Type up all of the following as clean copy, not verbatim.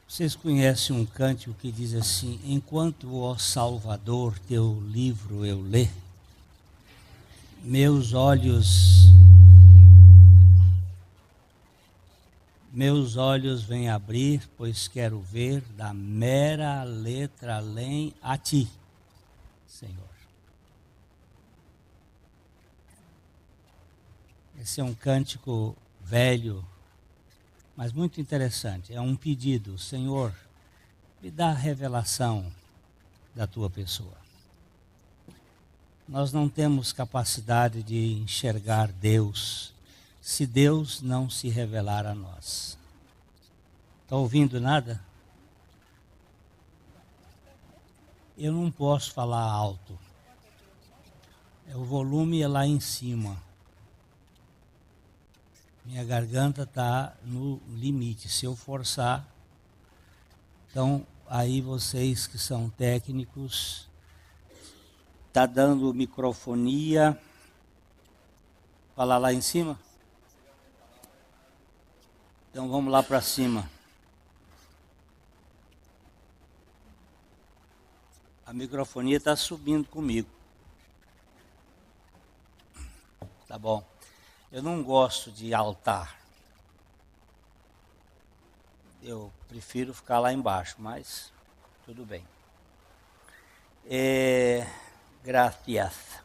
Vocês conhecem um cântico que diz assim: enquanto, ó Salvador, teu livro eu lê, meus olhos vêm abrir, pois quero ver da mera letra além a ti, Senhor. Esse é um cântico velho, mas muito interessante. É um pedido: Senhor, me dá a revelação da tua pessoa. Nós não temos capacidade de enxergar Deus se Deus não se revelar a nós. Está ouvindo nada? Eu não posso falar alto. O volume é lá em cima. Minha garganta está no limite. Se eu forçar, então aí vocês que são técnicos, está dando microfonia. Falar lá em cima? Então vamos lá para cima. A microfonia está subindo comigo. Tá bom. Eu não gosto de altar. Eu prefiro ficar lá embaixo, mas tudo bem. Gracias.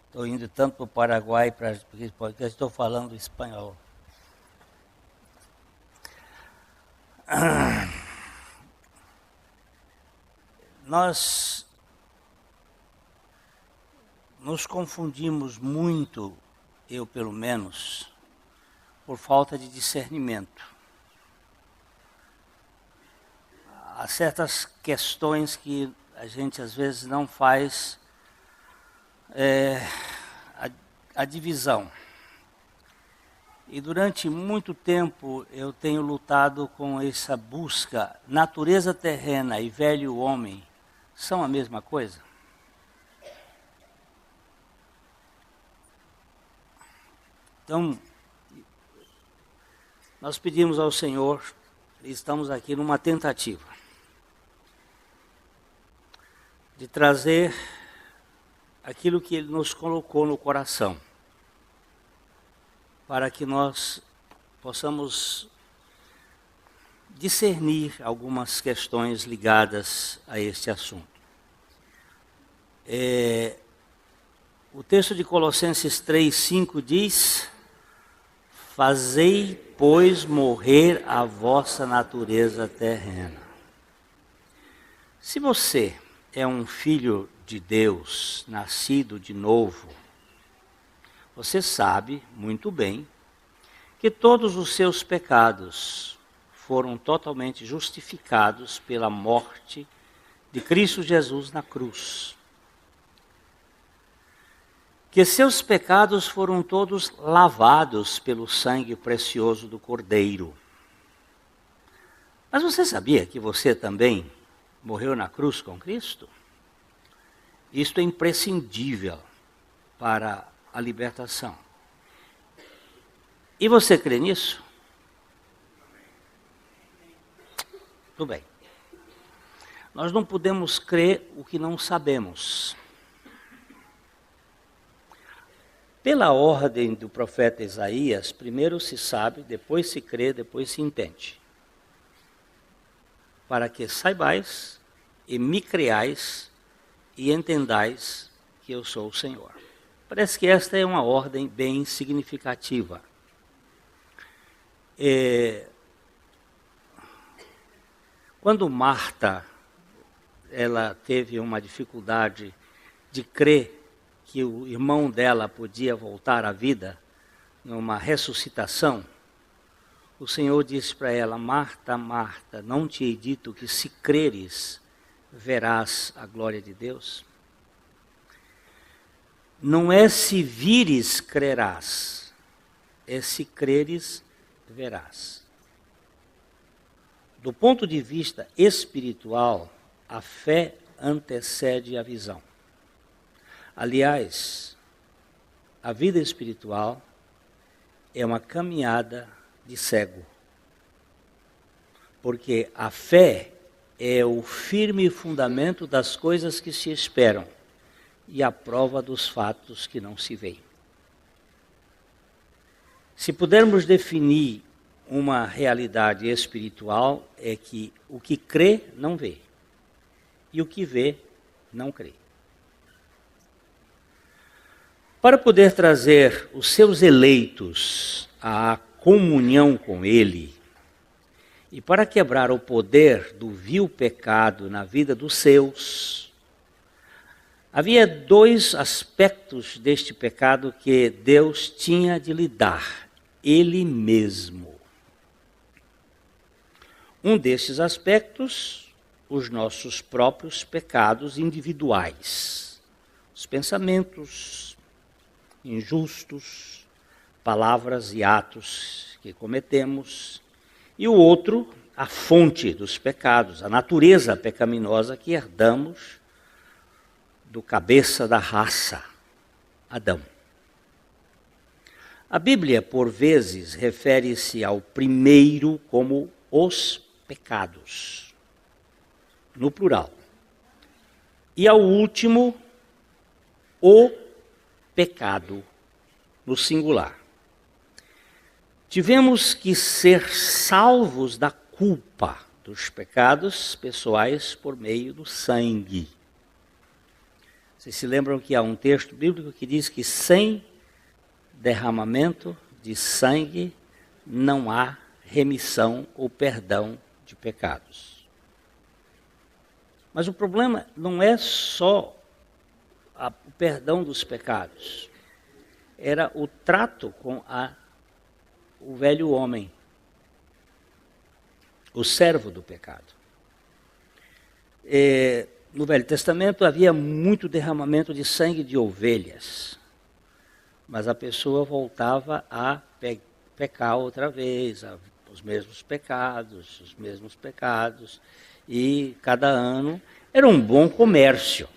Estou indo tanto para o Paraguai, porque estou falando espanhol. Nós nos confundimos muito, eu pelo menos, por falta de discernimento. Há certas questões que a gente às vezes não faz a divisão. E durante muito tempo eu tenho lutado com essa busca. Natureza terrena e velho homem são a mesma coisa? Então, nós pedimos ao Senhor, e estamos aqui numa tentativa de trazer aquilo que Ele nos colocou no coração, para que nós possamos discernir algumas questões ligadas a este assunto. O texto de Colossenses 3:5 diz: fazei, pois, morrer a vossa natureza terrena. Se você é um filho de Deus, nascido de novo, você sabe muito bem que todos os seus pecados foram totalmente justificados pela morte de Cristo Jesus na cruz. Que seus pecados foram todos lavados pelo sangue precioso do Cordeiro. Mas você sabia que você também morreu na cruz com Cristo? Isto é imprescindível para a libertação. E você crê nisso? Tudo bem. Nós não podemos crer o que não sabemos. Pela ordem do profeta Isaías, primeiro se sabe, depois se crê, depois se entende. Para que saibais e me creais e entendais que eu sou o Senhor. Parece que esta é uma ordem bem significativa. Quando Marta, ela teve uma dificuldade de crer que o irmão dela podia voltar à vida, numa ressuscitação, o Senhor disse para ela: Marta, Marta, não te hei dito que se creres, verás a glória de Deus? Não é se vires, crerás, é se creres, verás. Do ponto de vista espiritual, a fé antecede a visão. Aliás, a vida espiritual é uma caminhada de cego. Porque a fé é o firme fundamento das coisas que se esperam e a prova dos fatos que não se veem. Se pudermos definir uma realidade espiritual, é que o que crê não vê, e o que vê não crê. Para poder trazer os seus eleitos à comunhão com Ele, e para quebrar o poder do vil pecado na vida dos seus, havia dois aspectos deste pecado que Deus tinha de lidar, Ele mesmo. Um desses aspectos, os nossos próprios pecados individuais, os pensamentos injustos, palavras e atos que cometemos, e o outro, a fonte dos pecados, a natureza pecaminosa que herdamos do cabeça da raça, Adão. A Bíblia, por vezes, refere-se ao primeiro como os pecados, no plural, e ao último, o pecado, no singular. Tivemos que ser salvos da culpa dos pecados pessoais por meio do sangue. Vocês se lembram que há um texto bíblico que diz que sem derramamento de sangue não há remissão ou perdão de pecados. Mas o problema não é só o perdão dos pecados, era o trato com o velho homem, o servo do pecado. No Velho Testamento havia muito derramamento de sangue de ovelhas, mas a pessoa voltava a pecar outra vez, os mesmos pecados, e cada ano era um bom comércio.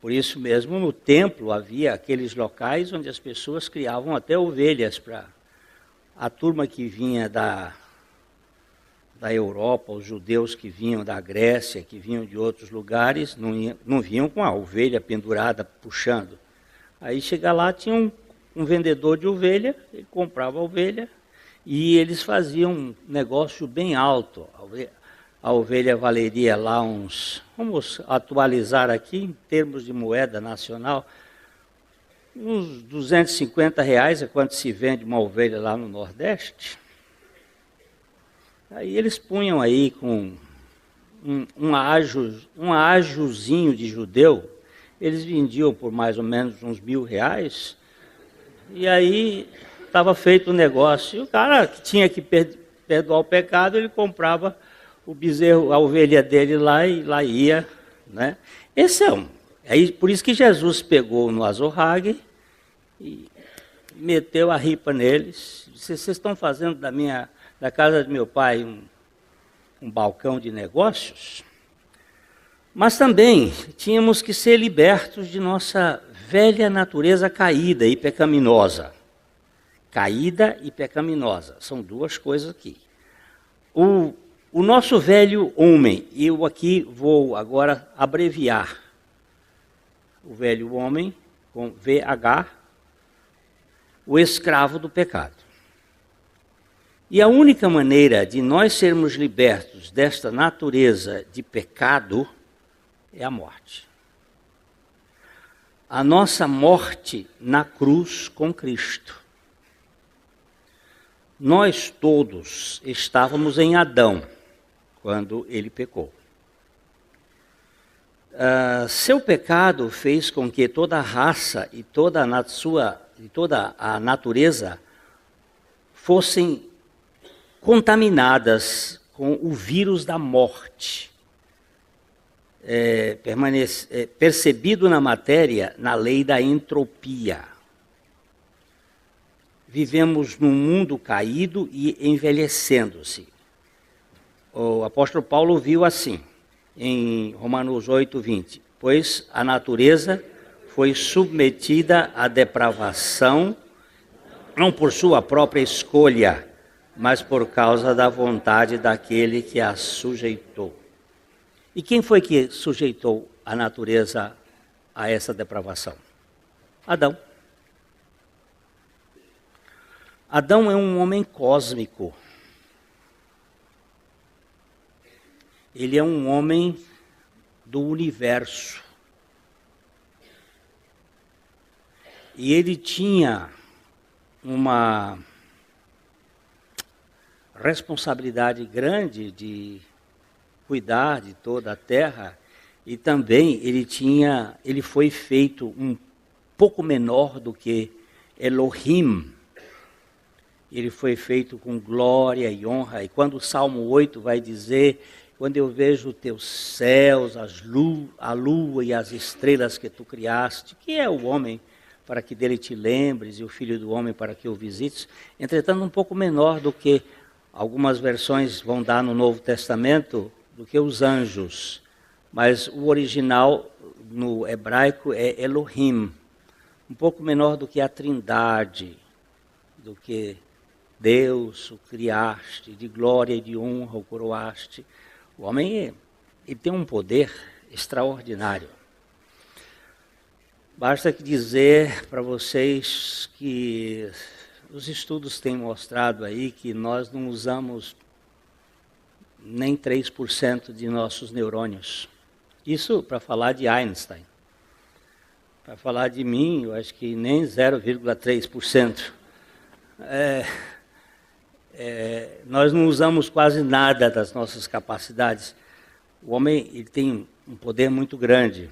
Por isso mesmo, no templo havia aqueles locais onde as pessoas criavam até ovelhas para a turma que vinha da Europa, os judeus que vinham da Grécia, que vinham de outros lugares, não vinham com a ovelha pendurada, puxando. Aí chega lá, tinha um vendedor de ovelha, ele comprava a ovelha e eles faziam um negócio bem alto. A ovelha valeria lá vamos atualizar aqui em termos de moeda nacional, uns R$250 é quanto se vende uma ovelha lá no Nordeste. Aí eles punham aí com um ajozinho de judeu, eles vendiam por mais ou menos uns R$1.000, e aí estava feito o negócio. E o cara que tinha que perdoar o pecado, ele comprava o bezerro, a ovelha dele lá e lá ia, né? Esse é por isso que Jesus pegou no azorrague e meteu a ripa neles. Vocês estão fazendo da casa de meu pai um balcão de negócios? Mas também tínhamos que ser libertos de nossa velha natureza caída e pecaminosa. Caída e pecaminosa, são duas coisas aqui. O nosso velho homem, eu aqui vou agora abreviar o velho homem com VH, o escravo do pecado. E a única maneira de nós sermos libertos desta natureza de pecado é a morte. A nossa morte na cruz com Cristo. Nós todos estávamos em Adão quando ele pecou. Seu pecado fez com que toda a raça e toda a natureza fossem contaminadas com o vírus da morte, percebido na matéria, na lei da entropia. Vivemos num mundo caído e envelhecendo-se. O apóstolo Paulo viu assim, em Romanos 8:20, pois a natureza foi submetida à depravação não por sua própria escolha, mas por causa da vontade daquele que a sujeitou. E quem foi que sujeitou a natureza a essa depravação? Adão. Adão é um homem cósmico. Ele é um homem do universo. E ele tinha uma responsabilidade grande de cuidar de toda a terra, e também ele foi feito um pouco menor do que Elohim. Ele foi feito com glória e honra, e quando o Salmo 8 vai dizer: quando eu vejo os teus céus, a lua e as estrelas que tu criaste, que é o homem para que dele te lembres, e o filho do homem para que o visites, entretanto um pouco menor do que algumas versões vão dar no Novo Testamento, do que os anjos, mas o original no hebraico é Elohim, um pouco menor do que a Trindade, do que Deus o criaste, de glória e de honra o coroaste. O homem ele tem um poder extraordinário. Basta dizer para vocês que os estudos têm mostrado aí que nós não usamos nem 3% de nossos neurônios. Isso para falar de Einstein. Para falar de mim, eu acho que nem 0,3%. Nós não usamos quase nada das nossas capacidades. O homem ele tem um poder muito grande.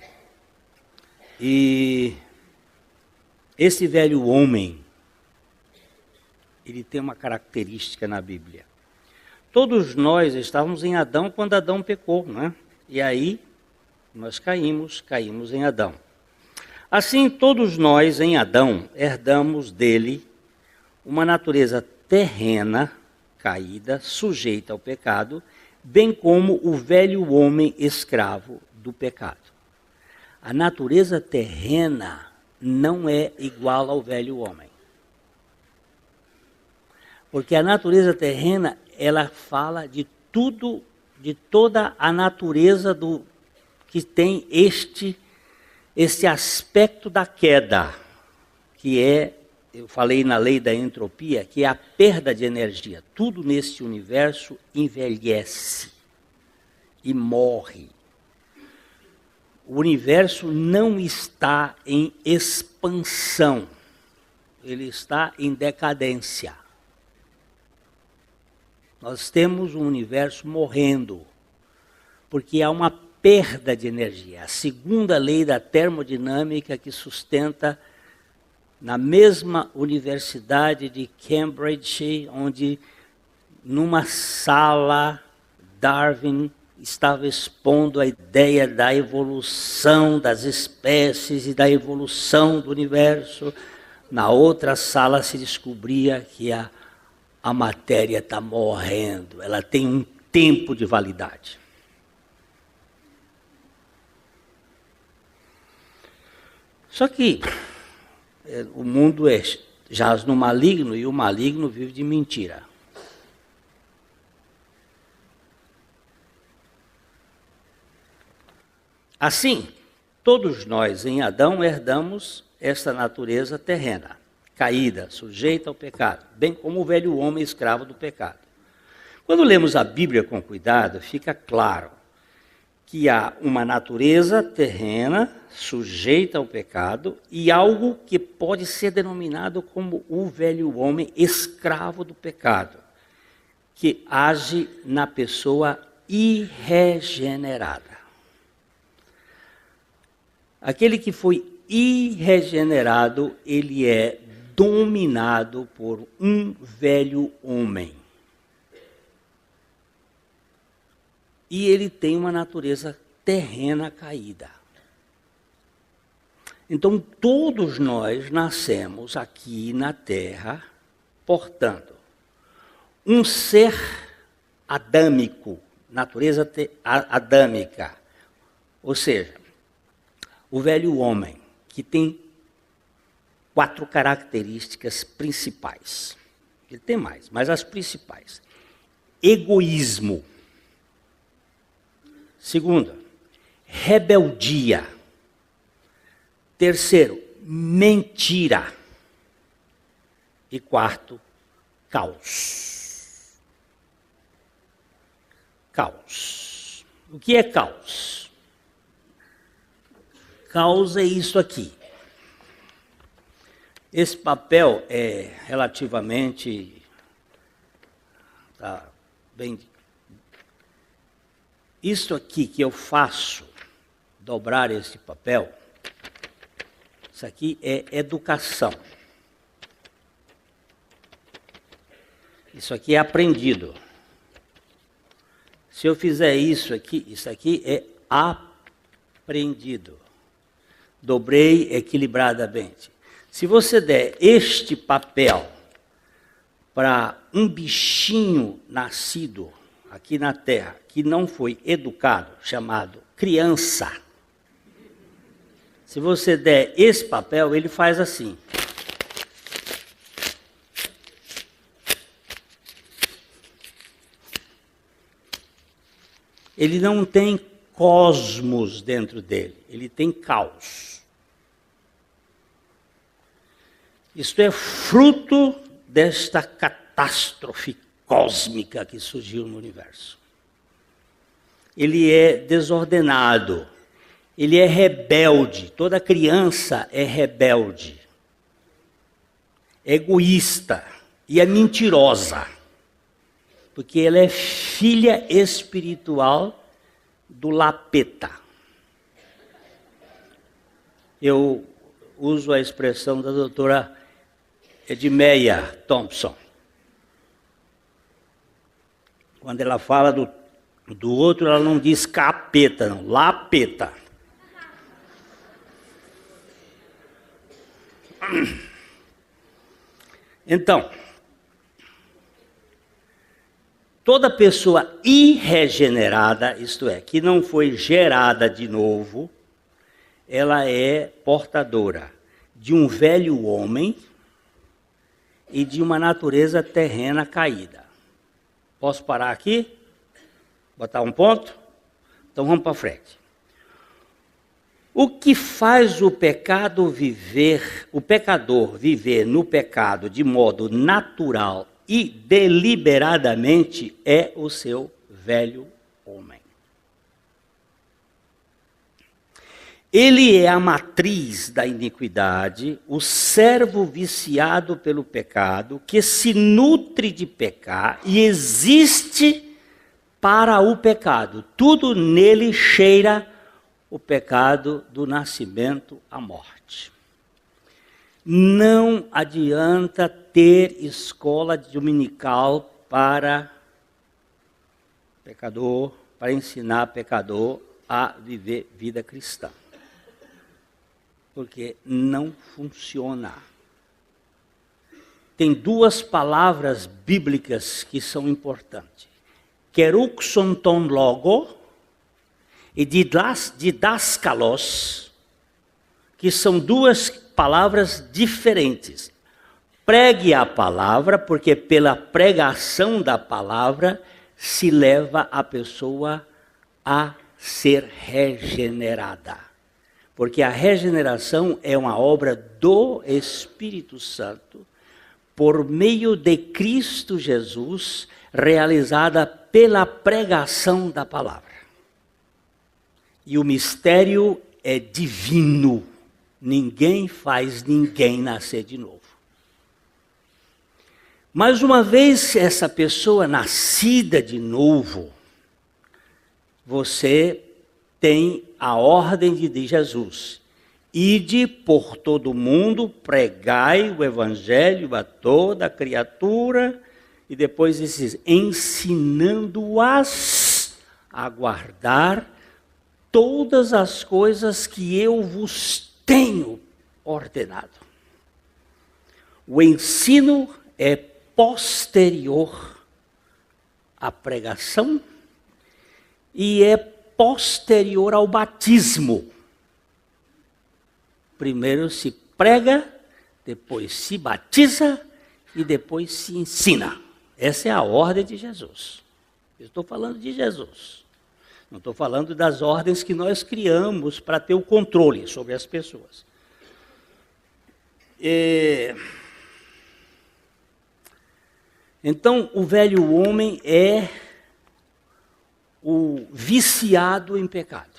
E esse velho homem, ele tem uma característica na Bíblia. Todos nós estávamos em Adão quando Adão pecou, né? E aí nós caímos em Adão. Assim, todos nós em Adão herdamos dele uma natureza terrena, caída, sujeita ao pecado, bem como o velho homem escravo do pecado. A natureza terrena não é igual ao velho homem. Porque a natureza terrena, ela fala de tudo, de toda a natureza que tem este aspecto da queda, que é, eu falei na lei da entropia, que é a perda de energia. Tudo neste universo envelhece e morre. O universo não está em expansão, ele está em decadência. Nós temos um universo morrendo, porque há uma perda de energia. A segunda lei da termodinâmica que sustenta na mesma universidade de Cambridge, onde numa sala Darwin estava expondo a ideia da evolução das espécies e da evolução do universo. Na outra sala se descobria que a matéria está morrendo, ela tem um tempo de validade. Só que o mundo jaz no maligno e o maligno vive de mentira. Assim, todos nós em Adão herdamos esta natureza terrena, caída, sujeita ao pecado, bem como o velho homem escravo do pecado. Quando lemos a Bíblia com cuidado, fica claro que há uma natureza terrena, sujeita ao pecado, e algo que pode ser denominado como o velho homem escravo do pecado, que age na pessoa irregenerada. Aquele que foi irregenerado, ele é dominado por um velho homem. E ele tem uma natureza terrena caída. Então, todos nós nascemos aqui na Terra, portanto, um ser adâmico, natureza adâmica, ou seja, o velho homem, que tem 4 características principais. Ele tem mais, mas as principais. Egoísmo. Segunda, rebeldia. Terceiro, mentira. E quarto, caos. Caos. O que é caos? Caos é isso aqui. Esse papel é relativamente bem. Isso aqui que eu faço, dobrar esse papel, isso aqui é educação. Isso aqui é aprendido. Se eu fizer isso aqui é aprendido. Dobrei equilibradamente. Se você der este papel para um bichinho nascido aqui na Terra, que não foi educado, chamado criança, se você der esse papel, ele faz assim. Ele não tem cosmos dentro dele, ele tem caos. Isto é fruto desta catástrofe cósmica que surgiu no universo. Ele é desordenado, ele é rebelde, toda criança é rebelde, egoísta e é mentirosa, porque ela é filha espiritual do Lapeta. Eu uso a expressão da doutora Edmeia Thompson. Quando ela fala do outro, ela não diz capeta, não, Lapeta. Então, toda pessoa irregenerada, isto é, que não foi gerada de novo, ela é portadora de um velho homem e de uma natureza terrena caída. Posso parar aqui? Botar um ponto? Então vamos para frente. O que faz o pecador viver no pecado de modo natural e deliberadamente é o seu velho homem. Ele é a matriz da iniquidade, o servo viciado pelo pecado, que se nutre de pecar e existe para o pecado. Tudo nele cheira o pecado do nascimento à morte. Não adianta ter escola dominical para pecador, para ensinar pecador a viver vida cristã. Porque não funciona. Tem 2 palavras bíblicas que são importantes. Keruxon ton logo e didaskalos, que são 2 palavras diferentes. Pregue a palavra, porque pela pregação da palavra se leva a pessoa a ser regenerada. Porque a regeneração é uma obra do Espírito Santo, por meio de Cristo Jesus, realizada pela pregação da palavra. E o mistério é divino. Ninguém faz ninguém nascer de novo. Mas uma vez essa pessoa nascida de novo, você tem a ordem de Jesus. Ide por todo mundo, pregai o evangelho a toda criatura, e depois diz, ensinando-as a guardar todas as coisas que eu vos tenho ordenado. O ensino é posterior à pregação e é posterior ao batismo. Primeiro se prega, depois se batiza e depois se ensina. Essa é a ordem de Jesus. Eu estou falando de Jesus. Não estou falando das ordens que nós criamos para ter o controle sobre as pessoas. Então, o velho homem é o viciado em pecado.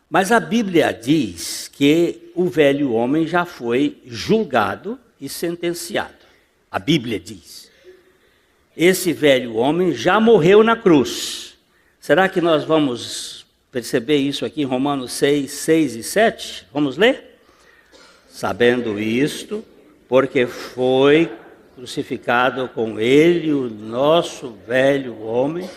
Mas a Bíblia diz que o velho homem já foi julgado e sentenciado. A Bíblia diz. Esse velho homem já morreu na cruz. Será que nós vamos perceber isso aqui em Romanos 6, 6 e 7? Vamos ler? Sabendo isto, porque foi crucificado com ele o nosso velho homem,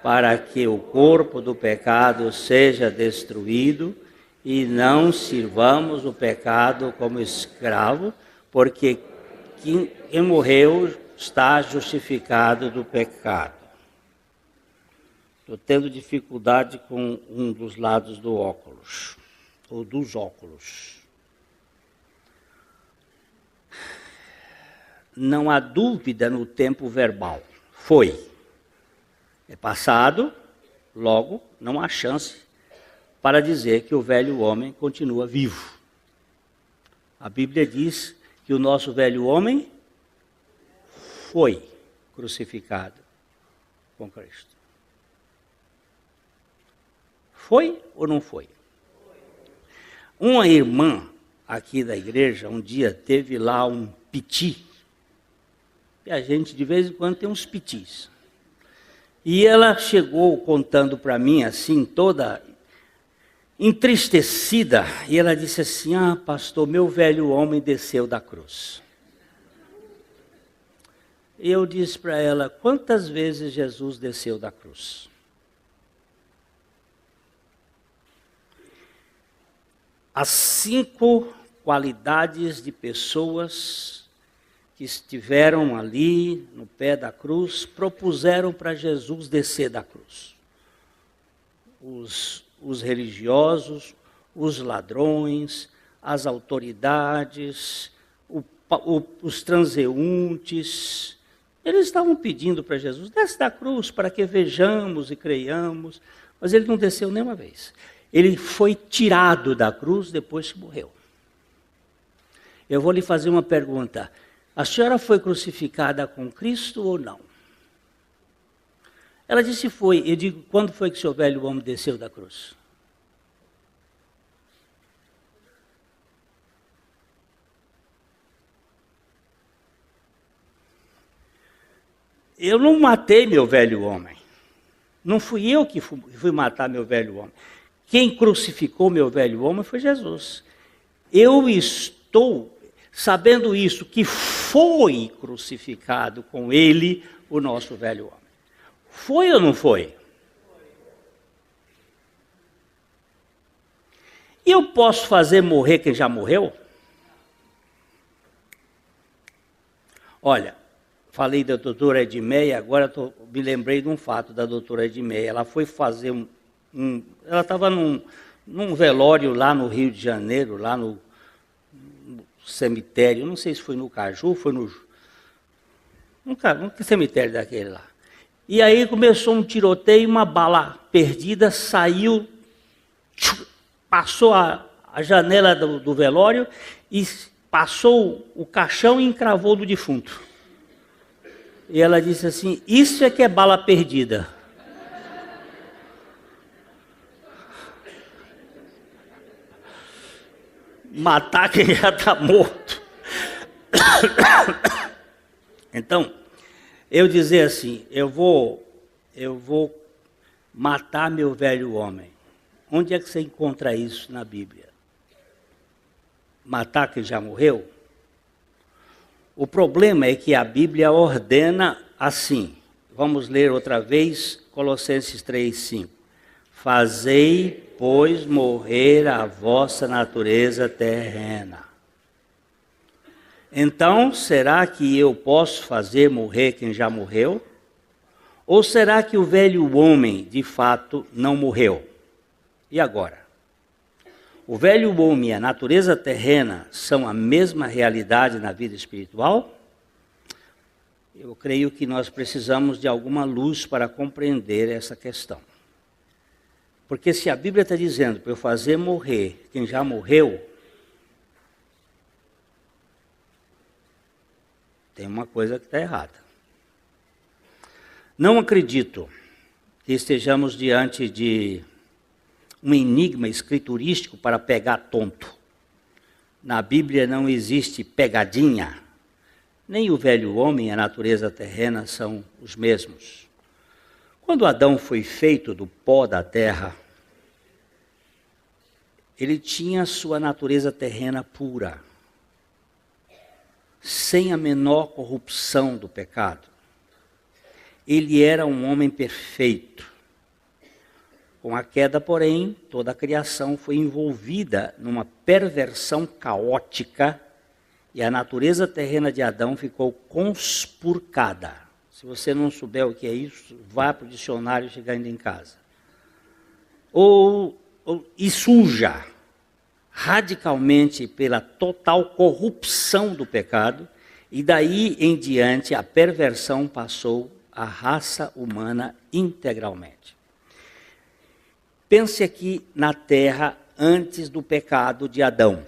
para que o corpo do pecado seja destruído e não sirvamos o pecado como escravo, porque quem morreu está justificado do pecado. Estou tendo dificuldade com um dos lados do óculos, ou dos óculos. Não há dúvida no tempo verbal. Foi. É passado, logo não há chance para dizer que o velho homem continua vivo. A Bíblia diz que o nosso velho homem foi crucificado com Cristo. Foi ou não foi? Uma irmã aqui da igreja um dia teve lá um piti. E a gente de vez em quando tem uns pitis. E ela chegou contando para mim assim, toda entristecida, e ela disse assim: ah, pastor, meu velho homem desceu da cruz. E eu disse para ela: quantas vezes Jesus desceu da cruz? As 5 qualidades de pessoas que estiveram ali no pé da cruz, propuseram para Jesus descer da cruz. Os religiosos, os ladrões, as autoridades, os transeuntes, eles estavam pedindo para Jesus: desce da cruz para que vejamos e creiamos, mas ele não desceu nenhuma vez. Ele foi tirado da cruz depois que morreu. Eu vou lhe fazer uma pergunta. A senhora foi crucificada com Cristo ou não? Ela disse foi. Eu digo: quando foi que seu velho homem desceu da cruz? Eu não matei meu velho homem. Não fui eu que fui matar meu velho homem. Quem crucificou meu velho homem foi Jesus. Eu estou sabendo isso, que foi crucificado com ele o nosso velho homem. Foi ou não foi? E eu posso fazer morrer quem já morreu? Olha, falei da doutora Edmeia, agora me lembrei de um fato da doutora Edmeia. Ela foi fazer ela estava num velório lá no Rio de Janeiro, lá no cemitério, não sei se foi no Caju, foi no cemitério daquele lá. E aí começou um tiroteio, uma bala perdida, saiu, passou a janela do velório e passou o caixão e encravou do defunto. E ela disse assim: isso é que é bala perdida. Matar quem já está morto. Então, eu dizer assim: eu vou matar meu velho homem. Onde é que você encontra isso na Bíblia? Matar quem já morreu? O problema é que a Bíblia ordena assim. Vamos ler outra vez Colossenses 3:5. Fazei, pois, morrer a vossa natureza terrena. Então, será que eu posso fazer morrer quem já morreu? Ou será que o velho homem, de fato, não morreu? E agora? O velho homem e a natureza terrena são a mesma realidade na vida espiritual? Eu creio que nós precisamos de alguma luz para compreender essa questão. Porque se a Bíblia está dizendo para eu fazer morrer quem já morreu, tem uma coisa que está errada. Não acredito que estejamos diante de um enigma escriturístico para pegar tonto. Na Bíblia não existe pegadinha. Nem o velho homem e a natureza terrena são os mesmos. Quando Adão foi feito do pó da terra, ele tinha sua natureza terrena pura, sem a menor corrupção do pecado. Ele era um homem perfeito. Com a queda, porém, toda a criação foi envolvida numa perversão caótica e a natureza terrena de Adão ficou conspurcada. Se você não souber o que é isso, vá para o dicionário chegando em casa. E suja, radicalmente pela total corrupção do pecado, e daí em diante a perversão passou à raça humana integralmente. Pense aqui na terra antes do pecado de Adão.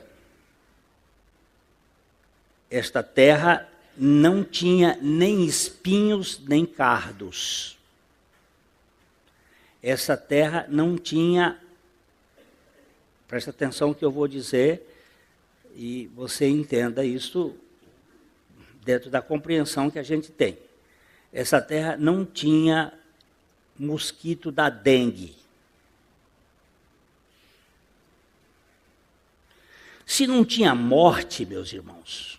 Esta terra não tinha nem espinhos nem cardos. Essa terra não tinha, presta atenção no que eu vou dizer, e você entenda isso dentro da compreensão que a gente tem. Essa terra não tinha mosquito da dengue. Se não tinha morte, meus irmãos,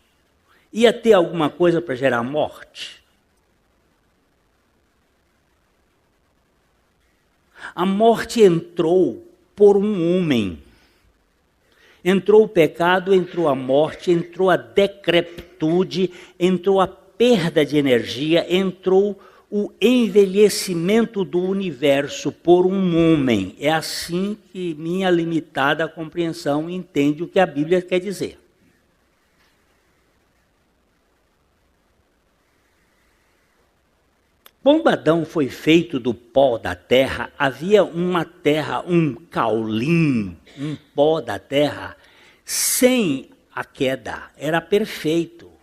ia ter alguma coisa para gerar morte? A morte entrou por um homem. Entrou o pecado, entrou a morte, entrou a decrepitude, entrou a perda de energia, entrou o envelhecimento do universo por um homem. É assim que minha limitada compreensão entende o que a Bíblia quer dizer. Quando Adão foi feito do pó da terra, havia uma terra, um caulim, um pó da terra, sem a queda, era perfeito.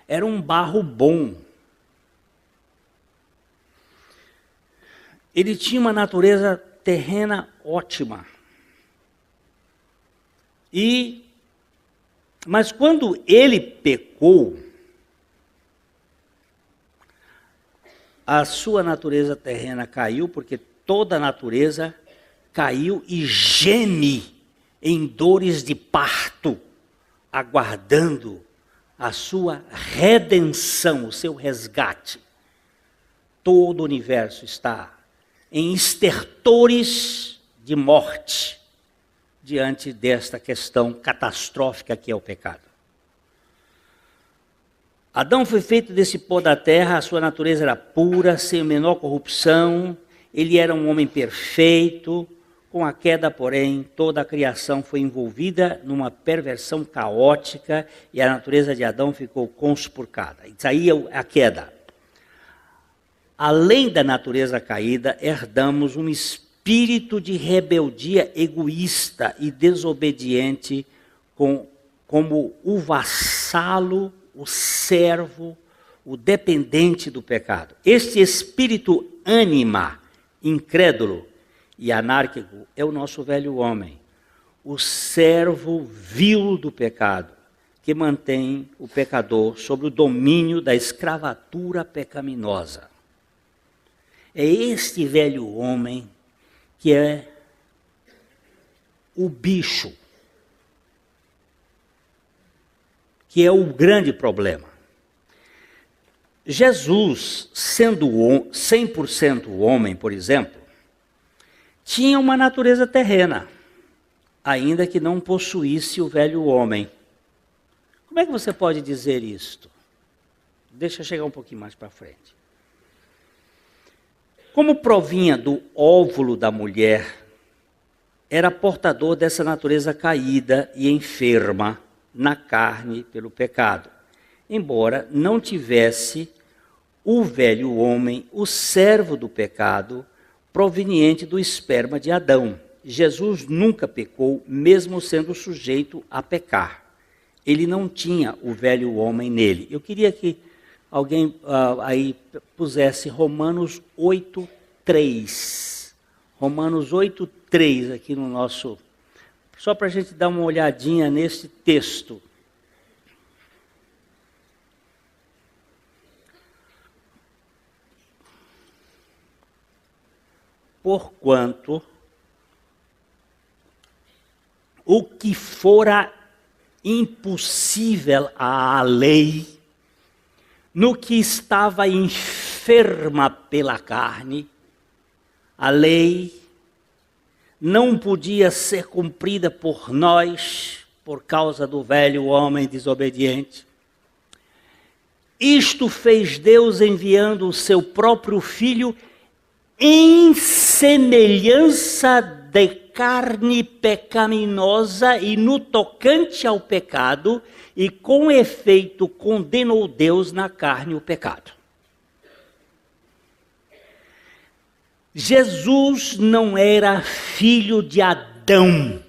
Era um barro bom. Ele tinha uma natureza terrena ótima. Mas quando ele pecou, a sua natureza terrena caiu, porque toda a natureza caiu e geme em dores de parto, aguardando a sua redenção, o seu resgate. Todo o universo está em estertores de morte diante desta questão catastrófica que é o pecado. Adão foi feito desse pó da terra, a sua natureza era pura, sem a menor corrupção, ele era um homem perfeito. Com a queda, porém, toda a criação foi envolvida numa perversão caótica e a natureza de Adão ficou conspurcada. Isso aí é a queda. Além da natureza caída, herdamos um espírito de rebeldia egoísta e desobediente como o vassalo, o servo, o dependente do pecado. Este espírito ânima, incrédulo e anárquico é o nosso velho homem, o servo vil do pecado, que mantém o pecador sob o domínio da escravatura pecaminosa. É este velho homem que é o bicho, que é o grande problema. Jesus, sendo 100% homem, por exemplo, tinha uma natureza terrena, ainda que não possuísse o velho homem. Como é que você pode dizer isto? Deixa eu chegar um pouquinho mais para frente. Como provinha do óvulo da mulher, era portador dessa natureza caída e enferma na carne pelo pecado, embora não tivesse o velho homem, o servo do pecado, proveniente do esperma de Adão. Jesus nunca pecou, mesmo sendo sujeito a pecar. Ele não tinha o velho homem nele. Eu queria que alguém aí pusesse Romanos 8:3. Romanos 8:3 aqui no nosso... Só para a gente dar uma olhadinha nesse texto. Porquanto o que fora impossível à lei, no que estava enferma pela carne, a lei não podia ser cumprida por nós, por causa do velho homem desobediente. Isto fez Deus enviando o seu próprio Filho em semelhança de carne pecaminosa e no tocante ao pecado, e com efeito condenou Deus na carne o pecado. Jesus não era filho de Adão.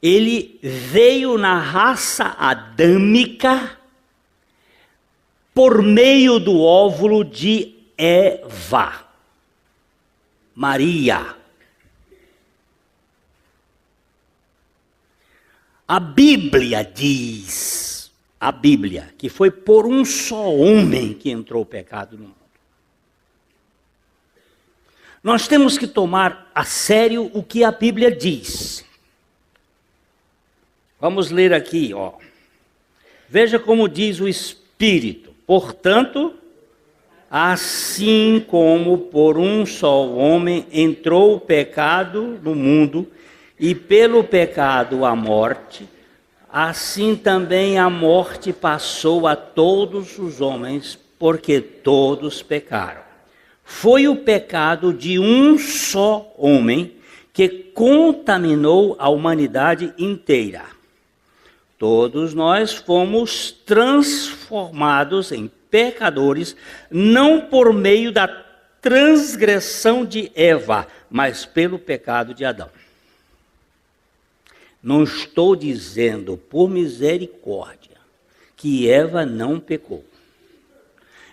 Ele veio na raça adâmica por meio do óvulo de Eva, Maria. A Bíblia diz, que foi por um só homem que entrou o pecado no mundo. Nós temos que tomar a sério o que a Bíblia diz. Vamos ler aqui, ó. Veja como diz o Espírito. Portanto, assim como por um só homem entrou o pecado no mundo, e pelo pecado a morte, assim também a morte passou a todos os homens, porque todos pecaram. Foi o pecado de um só homem que contaminou a humanidade inteira. Todos nós fomos transformados em pecadores, não por meio da transgressão de Eva, mas pelo pecado de Adão. Não estou dizendo, por misericórdia, que Eva não pecou.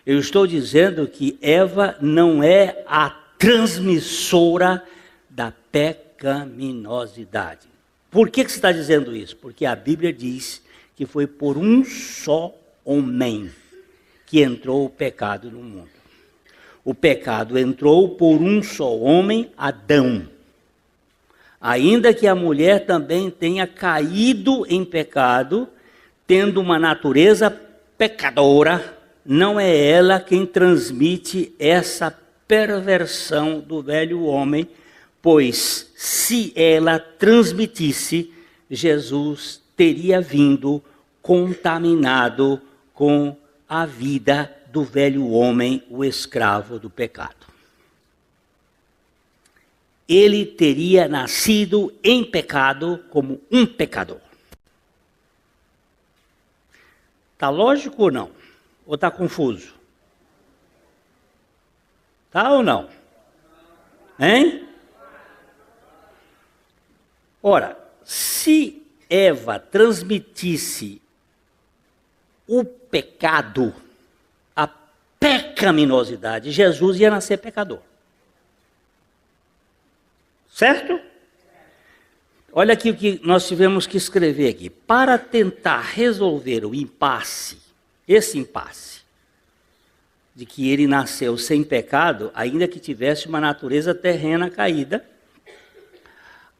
Eu estou dizendo que Eva não é a transmissora da pecaminosidade. Por que você está dizendo isso? Porque a Bíblia diz que foi por um só homem que entrou o pecado no mundo. O pecado entrou por um só homem, Adão. Ainda que a mulher também tenha caído em pecado, tendo uma natureza pecadora, não é ela quem transmite essa perversão do velho homem, pois se ela transmitisse, Jesus teria vindo contaminado com a vida do velho homem, o escravo do pecado. Ele teria nascido em pecado como um pecador. Está lógico ou não? Ou está confuso? Tá ou não? Hein? Ora, se Eva transmitisse o pecado, a pecaminosidade, Jesus ia nascer pecador. Certo? Olha aqui o que nós tivemos que escrever aqui. Para tentar resolver o impasse, esse impasse, de que ele nasceu sem pecado, ainda que tivesse uma natureza terrena caída,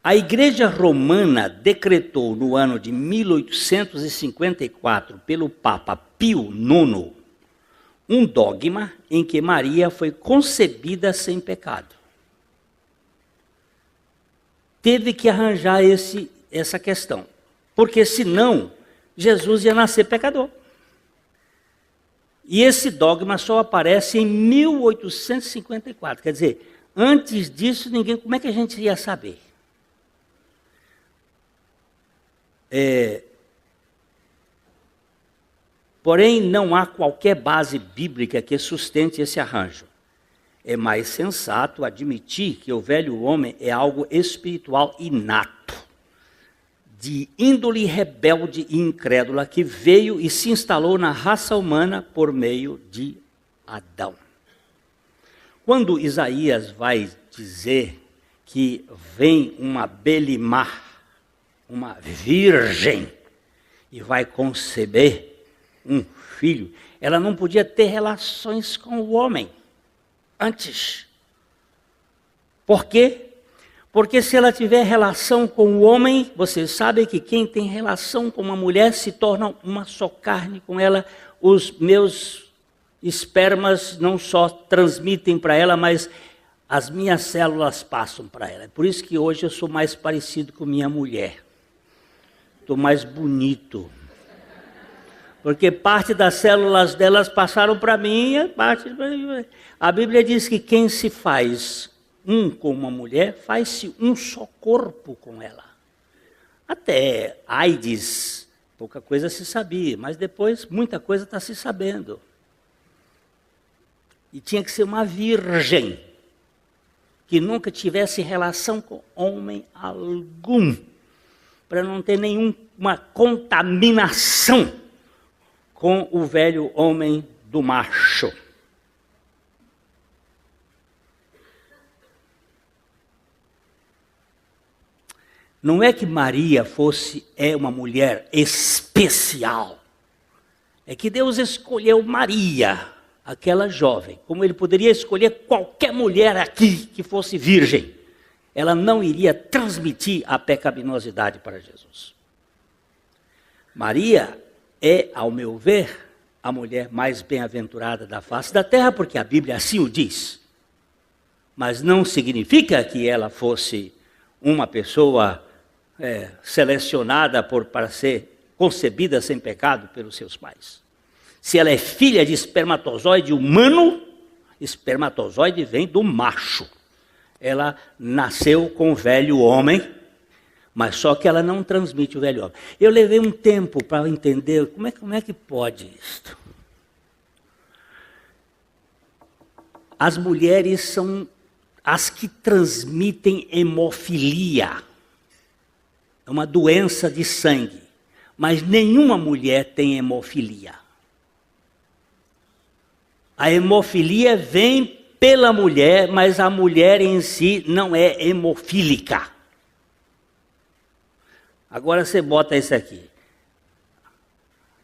a Igreja Romana decretou no ano de 1854, pelo Papa Pio IX, um dogma em que Maria foi concebida sem pecado. Teve que arranjar essa questão, porque senão Jesus ia nascer pecador. E esse dogma só aparece em 1854, quer dizer, Antes disso, ninguém, como é que a gente ia saber? Porém, não há qualquer base bíblica que sustente esse arranjo. É mais sensato admitir que o velho homem é algo espiritual inato, de índole rebelde e incrédula, que veio e se instalou na raça humana por meio de Adão. Quando Isaías vai dizer que vem uma Belimá, uma virgem, e vai conceber um filho, ela não podia ter relações com o homem antes. Por quê? Porque se ela tiver relação com o homem, vocês sabem que quem tem relação com uma mulher se torna uma só carne com ela. Os meus espermas não só transmitem para ela, mas as minhas células passam para ela. É por isso que hoje eu sou mais parecido com minha mulher. Estou mais bonito. Porque parte das células delas passaram para mim, a Bíblia diz que quem se faz um com uma mulher, faz-se um só corpo com ela. Até AIDS, pouca coisa se sabia, mas depois muita coisa está se sabendo. E tinha que ser uma virgem, que nunca tivesse relação com homem algum, para não ter nenhuma contaminação com o velho homem do macho. Não é que Maria é uma mulher especial. É que Deus escolheu Maria, aquela jovem, como ele poderia escolher qualquer mulher aqui que fosse virgem. Ela não iria transmitir a pecaminosidade para Jesus. Maria é, ao meu ver, a mulher mais bem-aventurada da face da terra, porque a Bíblia assim o diz. Mas não significa que ela fosse uma pessoa selecionada para ser concebida sem pecado pelos seus pais. Se ela é filha de espermatozoide humano, espermatozoide vem do macho. Ela nasceu com o velho homem, mas só que ela não transmite o velho homem. Eu levei um tempo para entender como é que pode isto. As mulheres são as que transmitem hemofilia. É uma doença de sangue, mas nenhuma mulher tem hemofilia. A hemofilia vem pela mulher, mas a mulher em si não é hemofílica. Agora você bota isso aqui.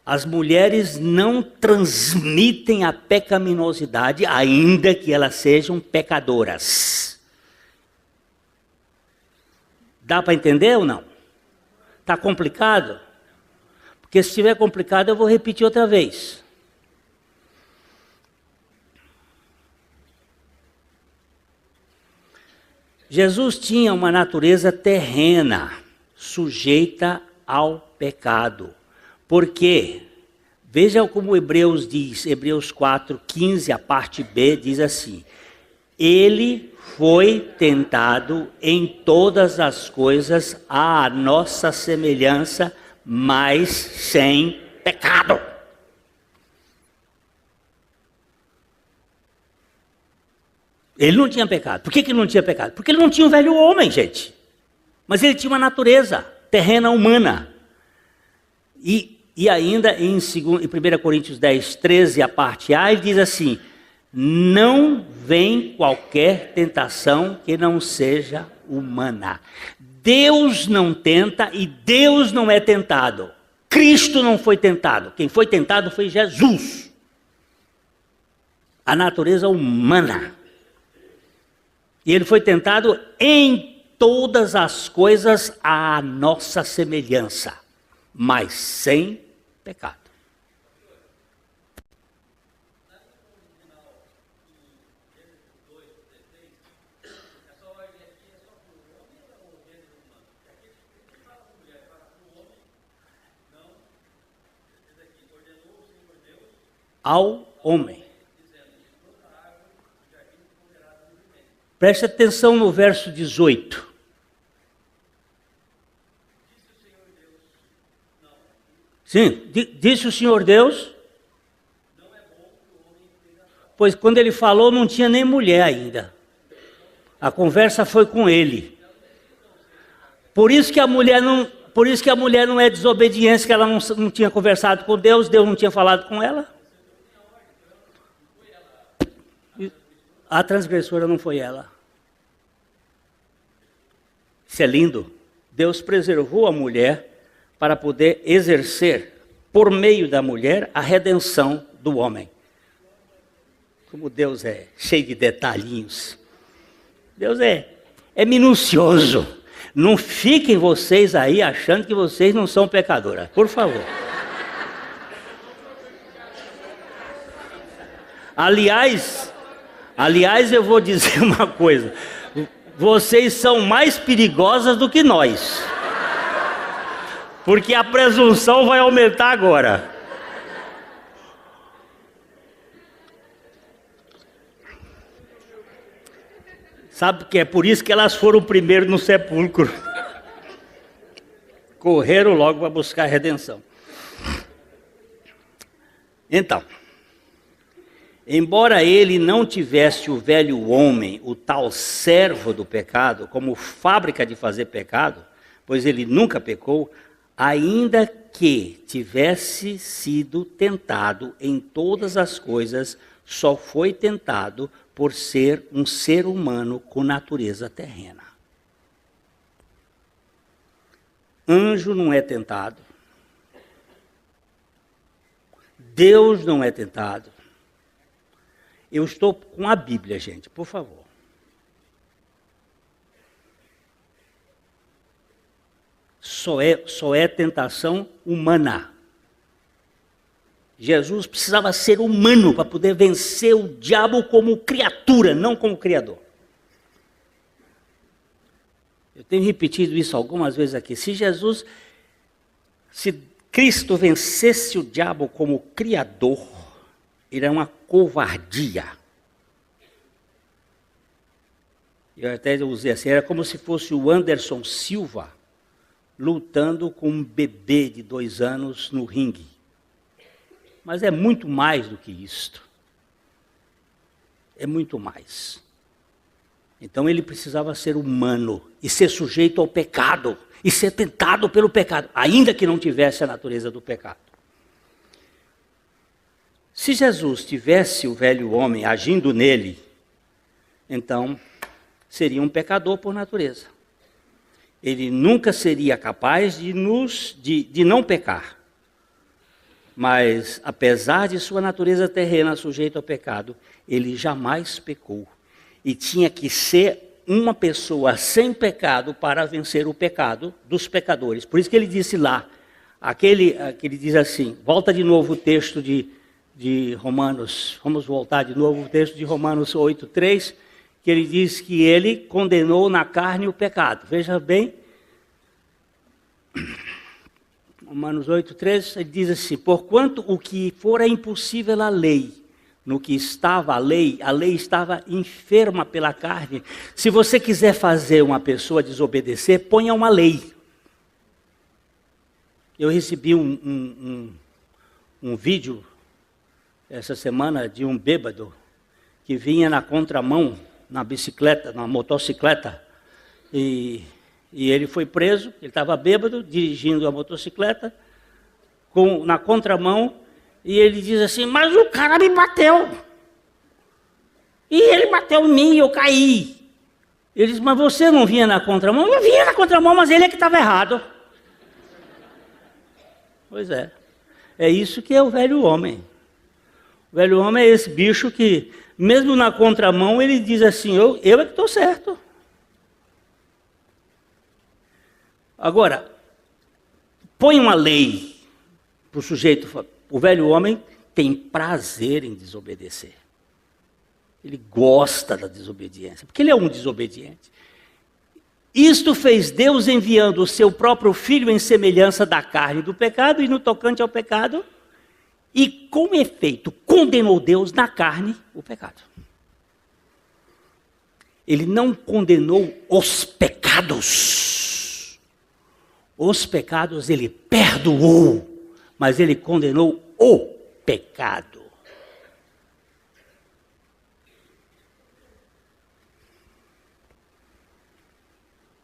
As mulheres não transmitem a pecaminosidade, ainda que elas sejam pecadoras. Dá para entender ou não? Está complicado? Porque se estiver complicado, eu vou repetir outra vez. Jesus tinha uma natureza terrena, sujeita ao pecado. Por quê? Veja como Hebreus diz, Hebreus 4:15, a parte B, diz assim: ele foi tentado em todas as coisas à nossa semelhança, mas sem pecado. Ele não tinha pecado. Por que ele não tinha pecado? Porque ele não tinha um velho homem, gente. Mas ele tinha uma natureza terrena humana. E ainda em 1 Coríntios 10:13, a parte A, ele diz assim: não vem qualquer tentação que não seja humana. Deus não tenta e Deus não é tentado. Cristo não foi tentado. Quem foi tentado foi Jesus. A natureza humana. E ele foi tentado em todas as coisas à nossa semelhança, mas sem pecado. Ao homem. Preste atenção no verso 18. Sim, disse o Senhor Deus. Pois quando ele falou não tinha nem mulher ainda. A conversa foi com ele. Por isso que a mulher não é desobediência, que ela não tinha conversado com Deus, Deus não tinha falado com ela. A transgressora não foi ela. Isso é lindo. Deus preservou a mulher para poder exercer, por meio da mulher, a redenção do homem. Como Deus é cheio de detalhinhos. Deus é minucioso. Não fiquem vocês aí achando que vocês não são pecadoras, por favor. Aliás, eu vou dizer uma coisa. Vocês são mais perigosas do que nós. Porque a presunção vai aumentar agora. Sabe que é por isso que elas foram primeiro no sepulcro. Correram logo para buscar a redenção. Então, embora ele não tivesse o velho homem, o tal servo do pecado, como fábrica de fazer pecado, pois ele nunca pecou, ainda que tivesse sido tentado em todas as coisas, só foi tentado por ser um ser humano com natureza terrena. Anjo não é tentado. Deus não é tentado. Eu estou com a Bíblia, gente, por favor. Só é tentação humana. Jesus precisava ser humano para poder vencer o diabo como criatura, não como criador. Eu tenho repetido isso algumas vezes aqui. Se Cristo vencesse o diabo como criador, ele é uma covardia. Eu até usei assim, era como se fosse o Anderson Silva lutando com um bebê de 2 anos no ringue. Mas é muito mais do que isto. É muito mais. Então ele precisava ser humano e ser sujeito ao pecado e ser tentado pelo pecado, ainda que não tivesse a natureza do pecado. Se Jesus tivesse o velho homem agindo nele, então seria um pecador por natureza. Ele nunca seria capaz de não pecar. Mas, apesar de sua natureza terrena sujeita ao pecado, ele jamais pecou. E tinha que ser uma pessoa sem pecado para vencer o pecado dos pecadores. Por isso que ele disse lá, ele diz assim, volta de novo o texto de Romanos, vamos voltar de novo o texto de Romanos 8:3, que ele diz que ele condenou na carne o pecado. Veja bem, Romanos 8:3, ele diz assim, porquanto o que fora impossível à lei, no que estava a lei estava enferma pela carne. Se você quiser fazer uma pessoa desobedecer, ponha uma lei. Eu recebi um vídeo essa semana de um bêbado que vinha na contramão, na bicicleta, na motocicleta, e ele foi preso, ele estava bêbado, dirigindo a motocicleta, na contramão, e ele diz assim, mas o cara me bateu. E ele bateu em mim e eu caí. Ele diz, mas você não vinha na contramão? Eu vinha na contramão, mas ele é que estava errado. Pois é. É isso que é o velho homem. O velho homem é esse bicho que, mesmo na contramão, ele diz assim, eu é que estou certo. Agora, põe uma lei para o sujeito. O velho homem tem prazer em desobedecer. Ele gosta da desobediência, porque ele é um desobediente. Isto fez Deus enviando o seu próprio Filho em semelhança da carne do pecado, e no tocante ao pecado, e com efeito condenou Deus na carne o pecado. Ele não condenou os pecados. Os pecados ele perdoou, mas ele condenou o pecado.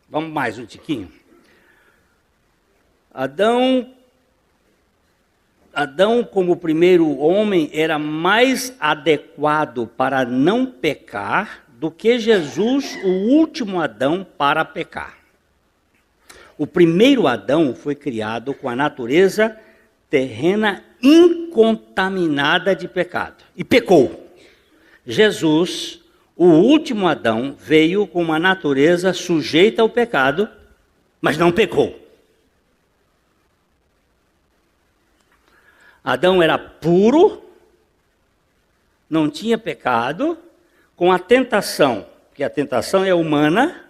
Vamos mais um tiquinho. Adão, como primeiro homem, era mais adequado para não pecar do que Jesus, o último Adão, para pecar. O primeiro Adão foi criado com a natureza terrena incontaminada de pecado e pecou. Jesus, o último Adão, veio com uma natureza sujeita ao pecado, mas não pecou. Adão era puro, não tinha pecado, com a tentação, que a tentação é humana,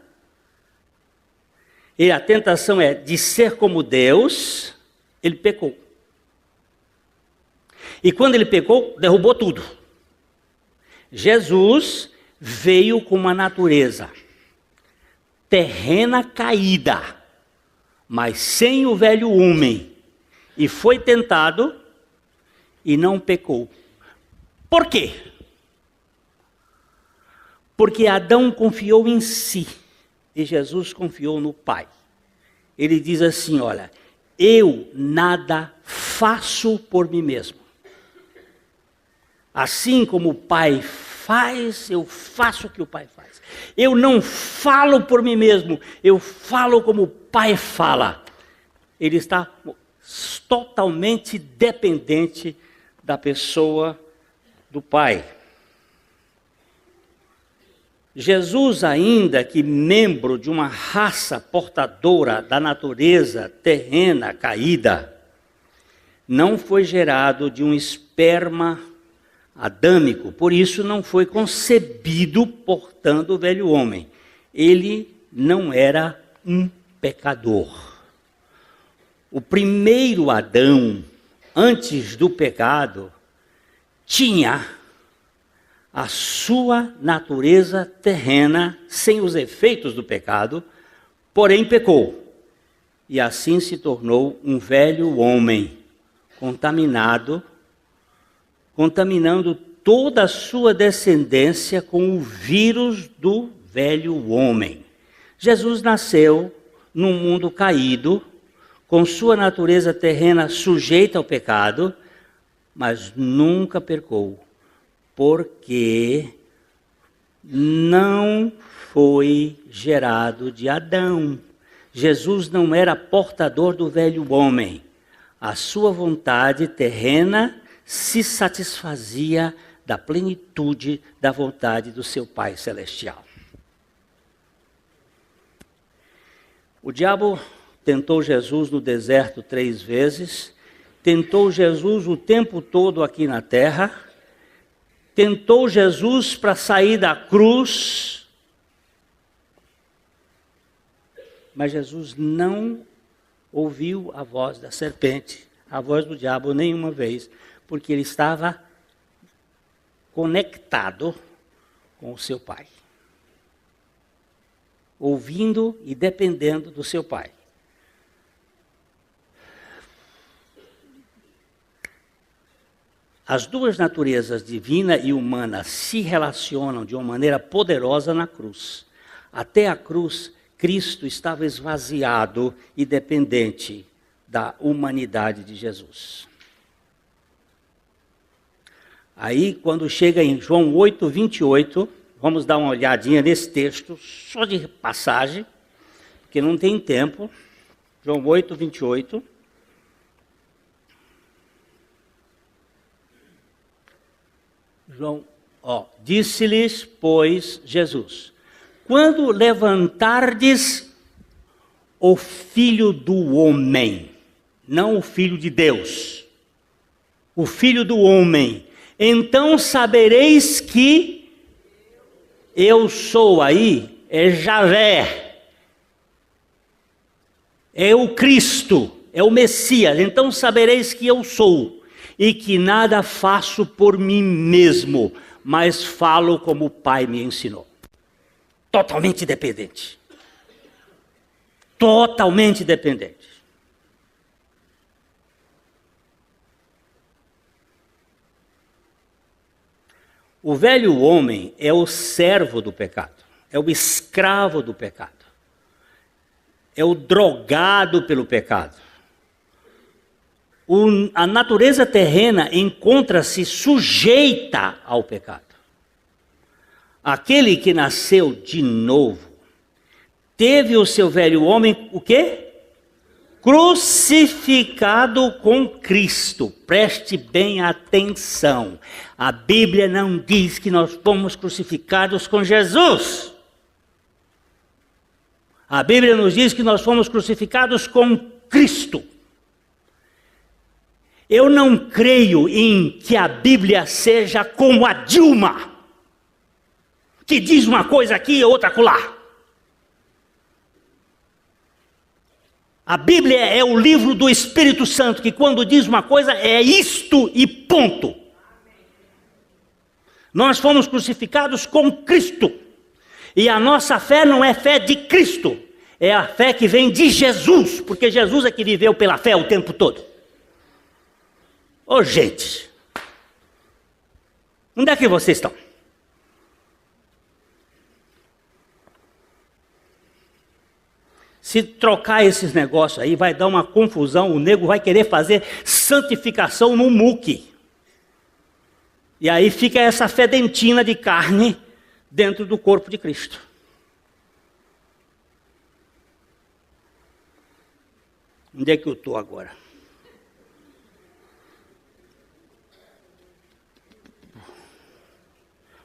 e a tentação é de ser como Deus, ele pecou. E quando ele pecou, derrubou tudo. Jesus veio com uma natureza terrena caída, mas sem o velho homem, e foi tentado e não pecou. Por quê? Porque Adão confiou em si e Jesus confiou no Pai. Ele diz assim, olha, eu nada faço por mim mesmo. Assim como o Pai faz, eu faço o que o Pai faz. Eu não falo por mim mesmo, eu falo como o Pai fala. Ele está totalmente dependente da pessoa do Pai. Jesus, ainda que membro de uma raça portadora da natureza terrena caída, não foi gerado de um esperma adâmico, por isso não foi concebido portando o velho homem. Ele não era um pecador. O primeiro Adão, antes do pecado, tinha a sua natureza terrena sem os efeitos do pecado, porém pecou. E assim se tornou um velho homem contaminado, contaminando toda a sua descendência com o vírus do velho homem. Jesus nasceu num mundo caído, com sua natureza terrena sujeita ao pecado, mas nunca pecou, porque não foi gerado de Adão. Jesus não era portador do velho homem. A sua vontade terrena se satisfazia da plenitude da vontade do seu Pai Celestial. O diabo tentou Jesus no deserto 3 vezes, tentou Jesus o tempo todo aqui na terra, tentou Jesus para sair da cruz, mas Jesus não ouviu a voz da serpente, a voz do diabo nenhuma vez, porque ele estava conectado com o seu Pai, ouvindo e dependendo do seu Pai. As duas naturezas, divina e humana, se relacionam de uma maneira poderosa na cruz. Até a cruz, Cristo estava esvaziado e dependente da humanidade de Jesus. Aí, quando chega em João 8:28, vamos dar uma olhadinha nesse texto, só de passagem, porque não tem tempo. João 8:28. João, disse-lhes, pois, Jesus, quando levantardes o Filho do Homem, não o Filho de Deus, o Filho do Homem, então sabereis que eu sou, aí é Javé, é o Cristo, é o Messias, então sabereis que eu sou. E que nada faço por mim mesmo, mas falo como o Pai me ensinou. totalmente dependente. Totalmente dependente. O velho homem é o servo do pecado, é o escravo do pecado, é o drogado pelo pecado. A natureza terrena encontra-se sujeita ao pecado. Aquele que nasceu de novo, teve o seu velho homem, o quê? Crucificado com Cristo. Preste bem atenção. A Bíblia não diz que nós fomos crucificados com Jesus. A Bíblia nos diz que nós fomos crucificados com Cristo. Eu não creio em que a Bíblia seja como a Dilma, que diz uma coisa aqui e outra acolá. A Bíblia é o livro do Espírito Santo, que quando diz uma coisa é isto e ponto. Nós fomos crucificados com Cristo. E a nossa fé não é fé de Cristo, é a fé que vem de Jesus, porque Jesus é que viveu pela fé o tempo todo. Ô gente, onde é que vocês estão? Se trocar esses negócios aí, vai dar uma confusão, o nego vai querer fazer santificação no muque. E aí fica essa fedentina de carne dentro do corpo de Cristo. Onde é que eu estou agora?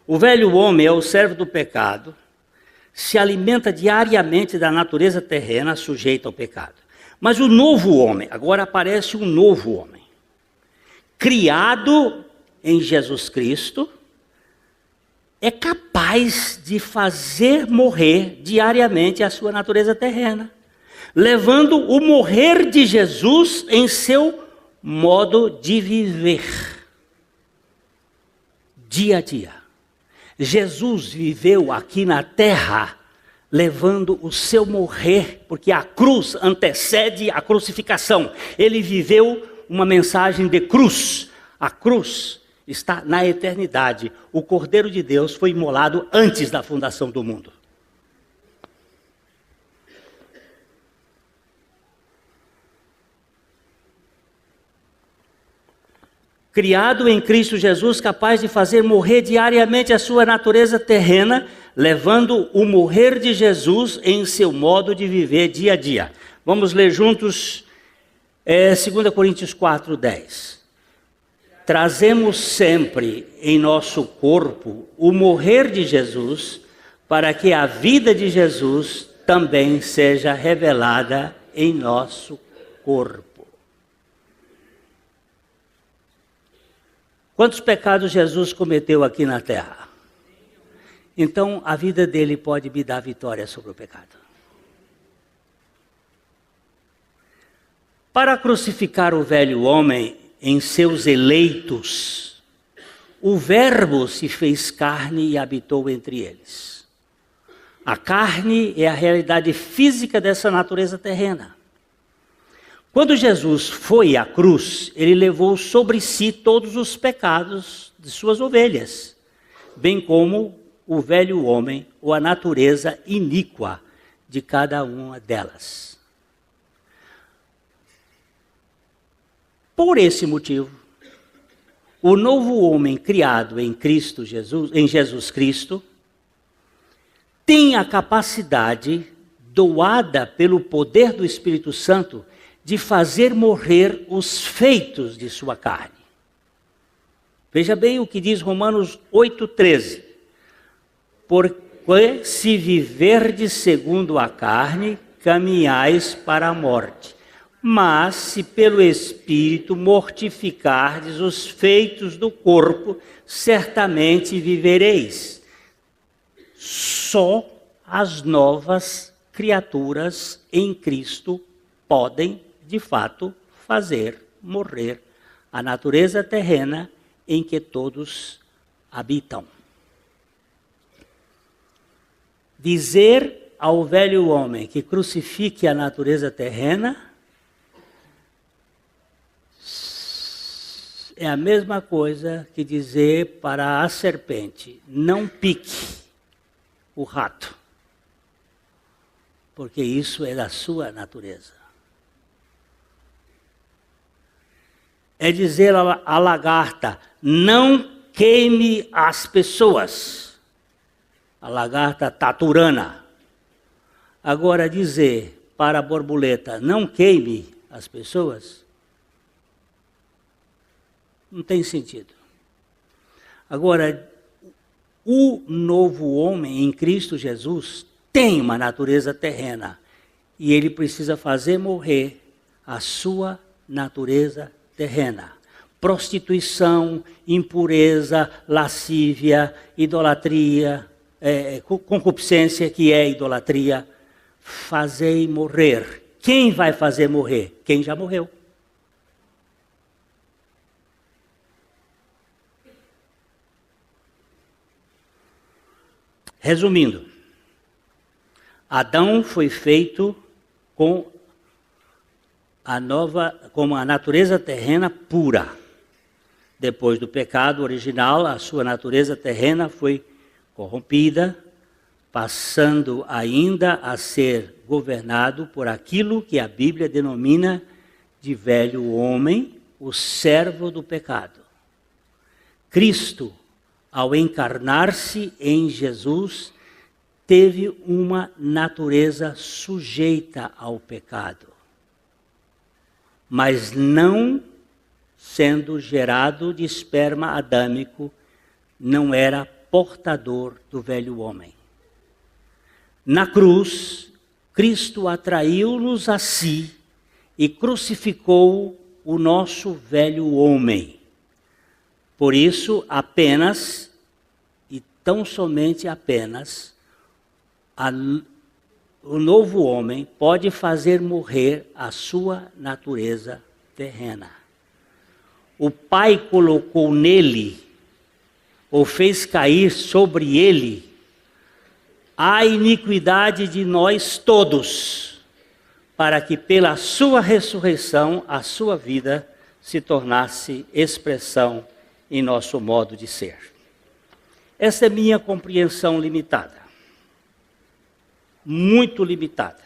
O velho homem é o servo do pecado, se alimenta diariamente da natureza terrena sujeita ao pecado. Mas o novo homem, agora aparece um novo homem, criado em Jesus Cristo, é capaz de fazer morrer diariamente a sua natureza terrena, levando o morrer de Jesus em seu modo de viver, dia a dia. Jesus viveu aqui na terra, levando o seu morrer, porque a cruz antecede a crucificação. Ele viveu uma mensagem de cruz. A cruz está na eternidade. O Cordeiro de Deus foi imolado antes da fundação do mundo. Criado em Cristo Jesus, capaz de fazer morrer diariamente a sua natureza terrena, levando o morrer de Jesus em seu modo de viver dia a dia. Vamos ler juntos 2 Coríntios 4:10. Trazemos sempre em nosso corpo o morrer de Jesus, para que a vida de Jesus também seja revelada em nosso corpo. Quantos pecados Jesus cometeu aqui na terra? Então a vida dele pode me dar vitória sobre o pecado. Para crucificar o velho homem em seus eleitos, o Verbo se fez carne e habitou entre eles. A carne é a realidade física dessa natureza terrena. Quando Jesus foi à cruz, ele levou sobre si todos os pecados de suas ovelhas, bem como o velho homem ou a natureza iníqua de cada uma delas. Por esse motivo, o novo homem criado em Cristo Jesus, em Jesus Cristo, tem a capacidade doada pelo poder do Espírito Santo de fazer morrer os feitos de sua carne. Veja bem o que diz Romanos 8,13. Porque se viverdes segundo a carne, caminhais para a morte. Mas se pelo Espírito mortificardes os feitos do corpo, certamente vivereis. Só as novas criaturas em Cristo podem, de fato, fazer morrer a natureza terrena em que todos habitam. Dizer ao velho homem que crucifique a natureza terrena é a mesma coisa que dizer para a serpente: não pique o rato, porque isso é da sua natureza. É dizer à lagarta: não queime as pessoas. A lagarta taturana. Agora dizer para a borboleta: não queime as pessoas, não tem sentido. Agora, o novo homem em Cristo Jesus tem uma natureza terrena e ele precisa fazer morrer a sua natureza terrena. Prostituição, impureza, lascívia, idolatria, concupiscência, que é idolatria. Fazei morrer. Quem vai fazer morrer? Quem já morreu. Resumindo, Adão foi feito com a natureza terrena pura. Depois do pecado original, a sua natureza terrena foi corrompida, passando ainda a ser governado por aquilo que a Bíblia denomina de velho homem, o servo do pecado. Cristo, ao encarnar-se em Jesus, teve uma natureza sujeita ao pecado, mas não sendo gerado de esperma adâmico, não era portador do velho homem. Na cruz, Cristo atraiu-nos a si e crucificou o nosso velho homem. Por isso, apenas, e tão somente apenas, o novo homem pode fazer morrer a sua natureza terrena. O Pai colocou nele, ou fez cair sobre ele, a iniquidade de nós todos, para que pela sua ressurreição a sua vida se tornasse expressão em nosso modo de ser. Essa é minha compreensão limitada, muito limitada.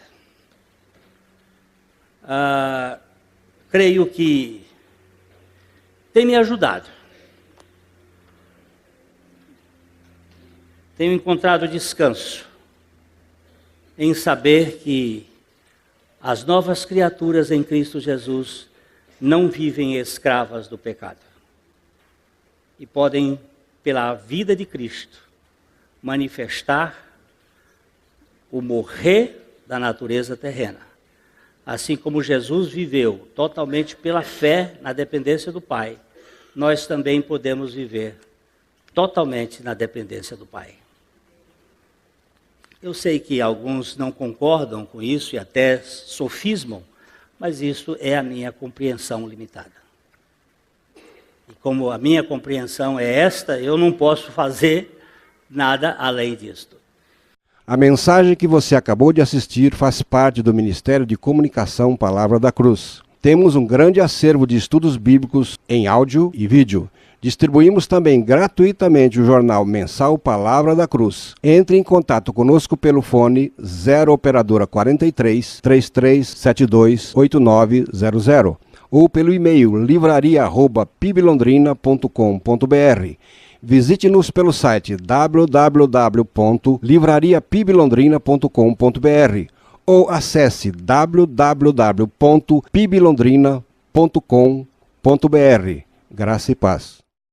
Creio que tem me ajudado. Tenho encontrado descanso em saber que as novas criaturas em Cristo Jesus não vivem escravas do pecado e podem, pela vida de Cristo, manifestar o morrer da natureza terrena. Assim como Jesus viveu totalmente pela fé na dependência do Pai, nós também podemos viver totalmente na dependência do Pai. Eu sei que alguns não concordam com isso e até sofismam, mas isso é a minha compreensão limitada. E como a minha compreensão é esta, eu não posso fazer nada além disto. A mensagem que você acabou de assistir faz parte do Ministério de Comunicação Palavra da Cruz. Temos um grande acervo de estudos bíblicos em áudio e vídeo. Distribuímos também gratuitamente o jornal mensal Palavra da Cruz. Entre em contato conosco pelo fone 0 operadora 43 3372 8900 ou pelo e-mail livraria@piblondrina.com.br. Visite-nos pelo site www.livrariapiblondrina.com.br ou acesse www.piblondrina.com.br. Graça e paz.